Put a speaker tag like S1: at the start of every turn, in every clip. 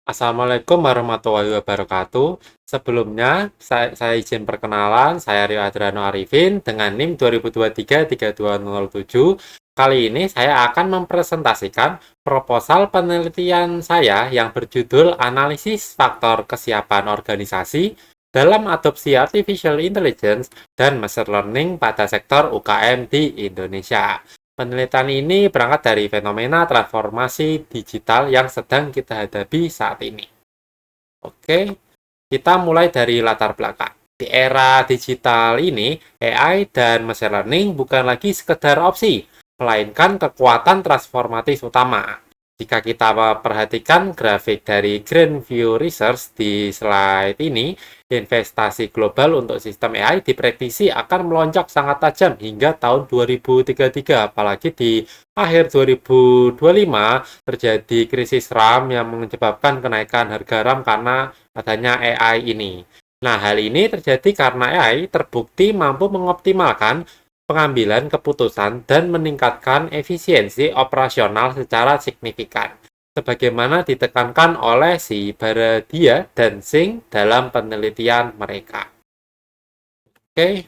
S1: Assalamualaikum warahmatullahi wabarakatuh. Sebelumnya, saya izin perkenalan, saya Rio Adrano Arifin dengan NIM 2023-32007. Kali ini saya akan mempresentasikan proposal penelitian saya yang berjudul Analisis Faktor Kesiapan Organisasi dalam Adopsi Artificial Intelligence dan Machine Learning pada sektor UKM di Indonesia. Penelitian ini berangkat dari fenomena transformasi digital yang sedang kita hadapi saat ini. Oke, kita mulai dari latar belakang. Di era digital ini, AI dan machine learning bukan lagi sekedar opsi, melainkan kekuatan transformatif utama. Jika kita perhatikan grafik dari Grandview Research di slide ini, investasi global untuk sistem AI diprediksi akan melonjak sangat tajam hingga tahun 2033, apalagi di akhir 2025 terjadi krisis RAM yang menyebabkan kenaikan harga RAM karena adanya AI ini. Nah, hal ini terjadi karena AI terbukti mampu mengoptimalkan pengambilan keputusan dan meningkatkan efisiensi operasional secara signifikan, sebagaimana ditekankan oleh si Baradia dan Singh dalam penelitian mereka. Oke,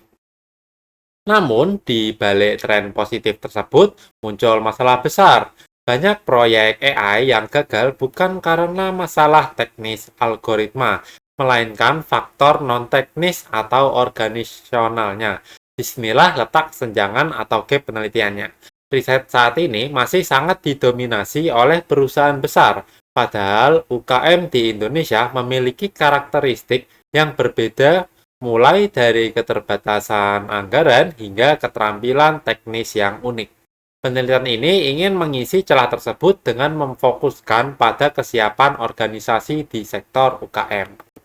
S1: namun di balik tren positif tersebut muncul masalah besar. Banyak proyek AI yang gagal bukan karena masalah teknis algoritma, melainkan faktor non-teknis atau organisasionalnya. Disinilah letak senjangan atau gap penelitiannya. Riset saat ini masih sangat didominasi oleh perusahaan besar, padahal UKM di Indonesia memiliki karakteristik yang berbeda mulai dari keterbatasan anggaran hingga keterampilan teknis yang unik. Penelitian ini ingin mengisi celah tersebut dengan memfokuskan pada kesiapan organisasi di sektor UKM.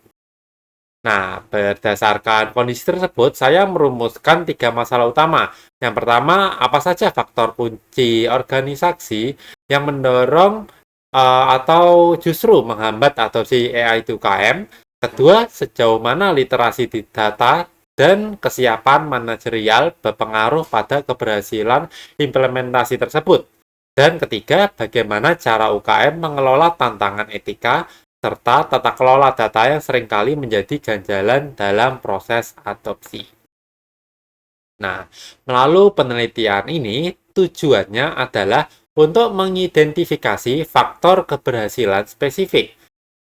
S1: Nah, berdasarkan kondisi tersebut, saya merumuskan 3 masalah utama. Yang pertama, apa saja faktor kunci organisasi yang mendorong atau justru menghambat adopsi AI di UKM? Kedua, sejauh mana literasi di data dan kesiapan manajerial berpengaruh pada keberhasilan implementasi tersebut? Dan ketiga, bagaimana cara UKM mengelola tantangan etika serta tata kelola data yang seringkali menjadi ganjalan dalam proses adopsi. Nah, melalui penelitian ini, tujuannya adalah untuk mengidentifikasi faktor keberhasilan spesifik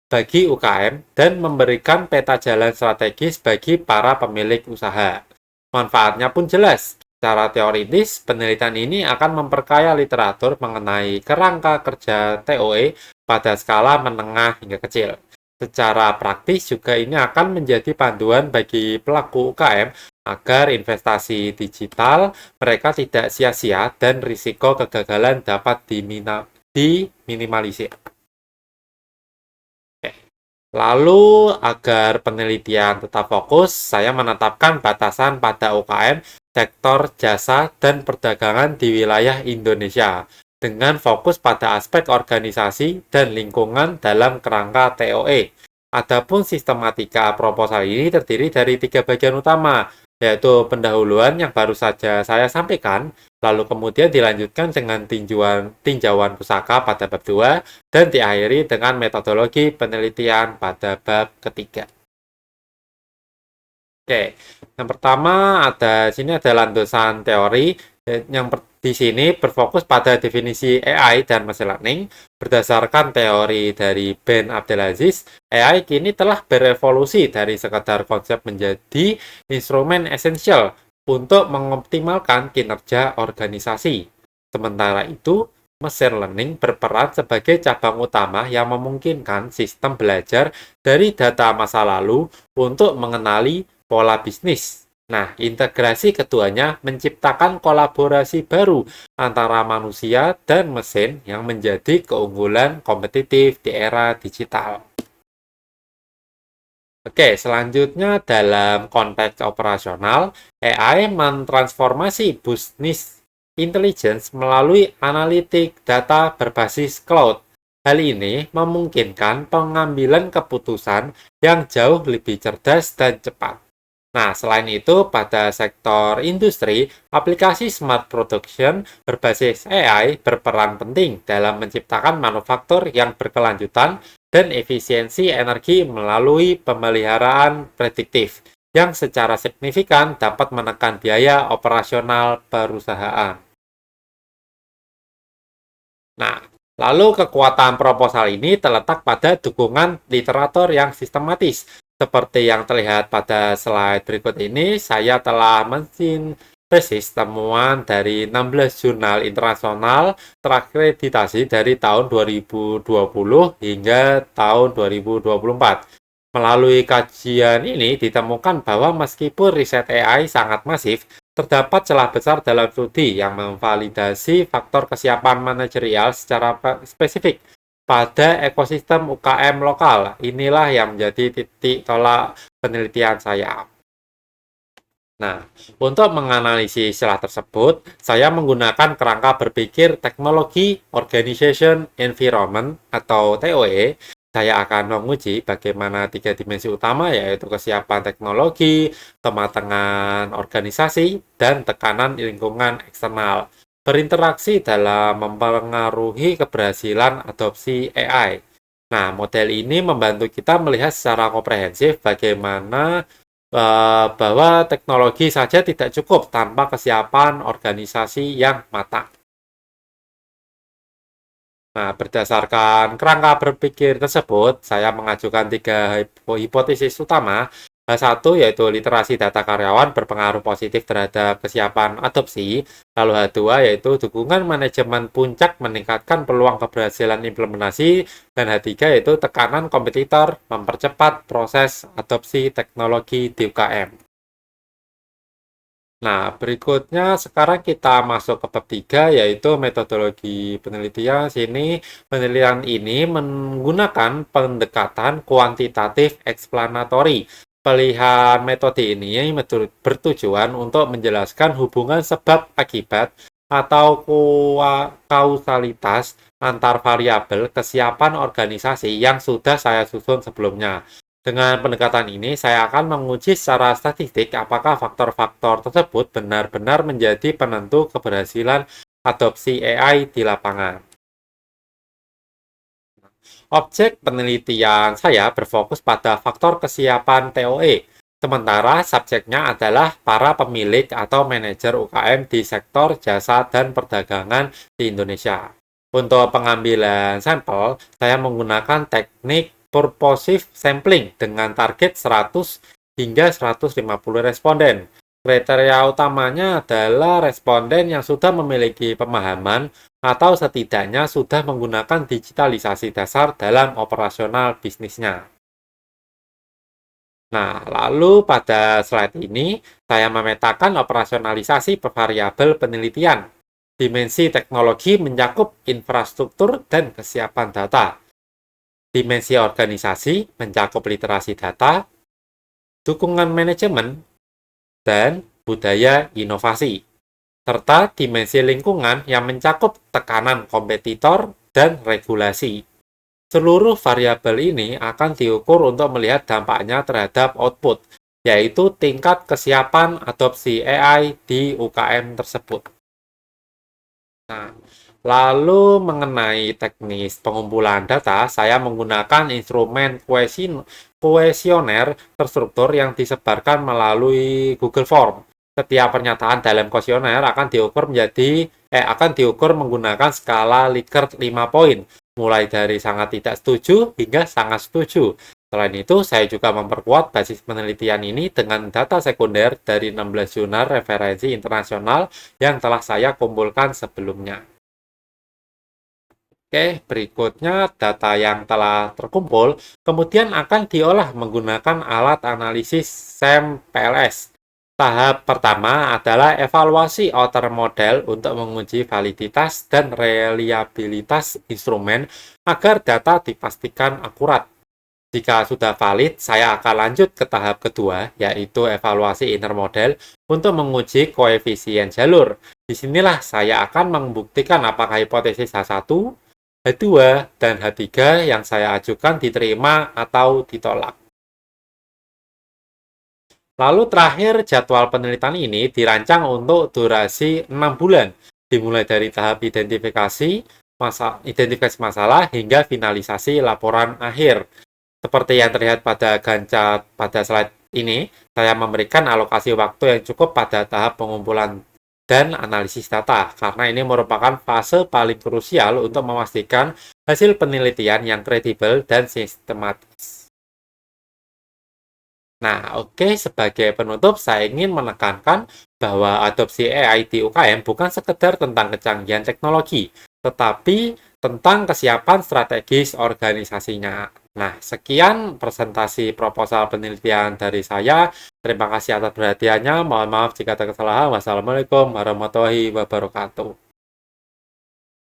S1: bagi UKM dan memberikan peta jalan strategis bagi para pemilik usaha. Manfaatnya pun jelas. Secara teoritis, penelitian ini akan memperkaya literatur mengenai kerangka kerja TOE pada skala menengah hingga kecil. Secara praktis juga ini akan menjadi panduan bagi pelaku UKM agar investasi digital mereka tidak sia-sia dan risiko kegagalan dapat diminimalisir. Lalu, agar penelitian tetap fokus, saya menetapkan batasan pada UKM, sektor jasa, dan perdagangan di wilayah Indonesia, dengan fokus pada aspek organisasi dan lingkungan dalam kerangka TOE. Adapun sistematika proposal ini terdiri dari 3 bagian utama, yaitu pendahuluan yang baru saja saya sampaikan, lalu kemudian dilanjutkan dengan tinjauan pusaka pada bab 2, dan diakhiri dengan metodologi penelitian pada bab ketiga. Oke, yang pertama sini ada landasan teori yang di sini berfokus pada definisi AI dan machine learning. Berdasarkan teori dari Ben Abdelaziz, AI kini telah berevolusi dari sekedar konsep menjadi instrumen esensial untuk mengoptimalkan kinerja organisasi. Sementara itu, machine learning berperan sebagai cabang utama yang memungkinkan sistem belajar dari data masa lalu untuk mengenali pola bisnis. Nah, integrasi keduanya menciptakan kolaborasi baru antara manusia dan mesin yang menjadi keunggulan kompetitif di era digital. Oke, selanjutnya dalam konteks operasional, AI mentransformasi bisnis intelligence melalui analitik data berbasis cloud. Hal ini memungkinkan pengambilan keputusan yang jauh lebih cerdas dan cepat. Nah, selain itu, pada sektor industri, aplikasi smart production berbasis AI berperan penting dalam menciptakan manufaktur yang berkelanjutan dan efisiensi energi melalui pemeliharaan prediktif yang secara signifikan dapat menekan biaya operasional perusahaan. Nah, lalu kekuatan proposal ini terletak pada dukungan literatur yang sistematis. Seperti yang terlihat pada slide berikut ini, saya telah mensintesis temuan dari 16 jurnal internasional terakreditasi dari tahun 2020 hingga tahun 2024. Melalui kajian ini ditemukan bahwa meskipun riset AI sangat masif, terdapat celah besar dalam studi yang memvalidasi faktor kesiapan manajerial secara spesifik pada ekosistem UKM lokal. Inilah yang menjadi titik tolak penelitian saya. Nah, untuk menganalisis celah tersebut, saya menggunakan kerangka berpikir teknologi organization environment atau TOE. Saya akan menguji bagaimana tiga dimensi utama, yaitu kesiapan teknologi, kematangan organisasi, dan tekanan lingkungan eksternal berinteraksi dalam mempengaruhi keberhasilan adopsi AI. Nah, model ini membantu kita melihat secara komprehensif bagaimana bahwa teknologi saja tidak cukup tanpa kesiapan organisasi yang matang. Nah, berdasarkan kerangka berpikir tersebut, saya mengajukan tiga hipotesis utama. H1 yaitu literasi data karyawan berpengaruh positif terhadap kesiapan adopsi. Lalu H2 yaitu dukungan manajemen puncak meningkatkan peluang keberhasilan implementasi. Dan H3 yaitu tekanan kompetitor mempercepat proses adopsi teknologi di UKM. Nah, berikutnya sekarang kita masuk ke bab 3 yaitu metodologi penelitian. Penelitian ini menggunakan pendekatan kuantitatif eksplanatori. Pilihan metode ini bertujuan untuk menjelaskan hubungan sebab akibat atau kausalitas antar variabel kesiapan organisasi yang sudah saya susun sebelumnya. Dengan pendekatan ini, saya akan menguji secara statistik apakah faktor-faktor tersebut benar-benar menjadi penentu keberhasilan adopsi AI di lapangan. Objek penelitian saya berfokus pada faktor kesiapan TOE, sementara subjeknya adalah para pemilik atau manajer UKM di sektor jasa dan perdagangan di Indonesia. Untuk pengambilan sampel, saya menggunakan teknik purposive sampling dengan target 100 hingga 150 responden. Kriteria utamanya adalah responden yang sudah memiliki pemahaman atau setidaknya sudah menggunakan digitalisasi dasar dalam operasional bisnisnya. Nah, lalu pada slide ini, saya memetakan operasionalisasi per variabel penelitian. Dimensi teknologi mencakup infrastruktur dan kesiapan data. Dimensi organisasi mencakup literasi data, dukungan manajemen, dan budaya inovasi, serta dimensi lingkungan yang mencakup tekanan kompetitor dan regulasi. Seluruh variabel ini akan diukur untuk melihat dampaknya terhadap output, yaitu tingkat kesiapan adopsi AI di UKM tersebut. Nah, lalu mengenai teknis pengumpulan data, saya menggunakan instrumen kuesioner terstruktur yang disebarkan melalui Google Form. Setiap pernyataan dalam kuesioner akan diukur menggunakan skala Likert 5 poin, mulai dari sangat tidak setuju hingga sangat setuju. Selain itu, saya juga memperkuat basis penelitian ini dengan data sekunder dari 16 jurnal referensi internasional yang telah saya kumpulkan sebelumnya. Oke, berikutnya data yang telah terkumpul kemudian akan diolah menggunakan alat analisis SAM-PLS. Tahap pertama adalah evaluasi outer model untuk menguji validitas dan reliabilitas instrumen agar data dipastikan akurat. Jika sudah valid, saya akan lanjut ke tahap kedua, yaitu evaluasi inner model untuk menguji koefisien jalur. Disinilah saya akan membuktikan apakah hipotesis H1, H2, dan H3 yang saya ajukan diterima atau ditolak. Lalu terakhir, jadwal penelitian ini dirancang untuk durasi 6 bulan, dimulai dari tahap identifikasi, identifikasi masalah, hingga finalisasi laporan akhir. Seperti yang terlihat pada Gancat pada slide ini, saya memberikan alokasi waktu yang cukup pada tahap pengumpulan dan analisis data, karena ini merupakan fase paling krusial untuk memastikan hasil penelitian yang kredibel dan sistematis. Nah, oke, sebagai penutup, saya ingin menekankan bahwa adopsi AI di UKM bukan sekedar tentang kecanggihan teknologi, tetapi tentang kesiapan strategis organisasinya. Nah, sekian presentasi proposal penelitian dari saya. Terima kasih atas perhatiannya. Mohon maaf jika ada kesalahan. Wassalamualaikum warahmatullahi wabarakatuh.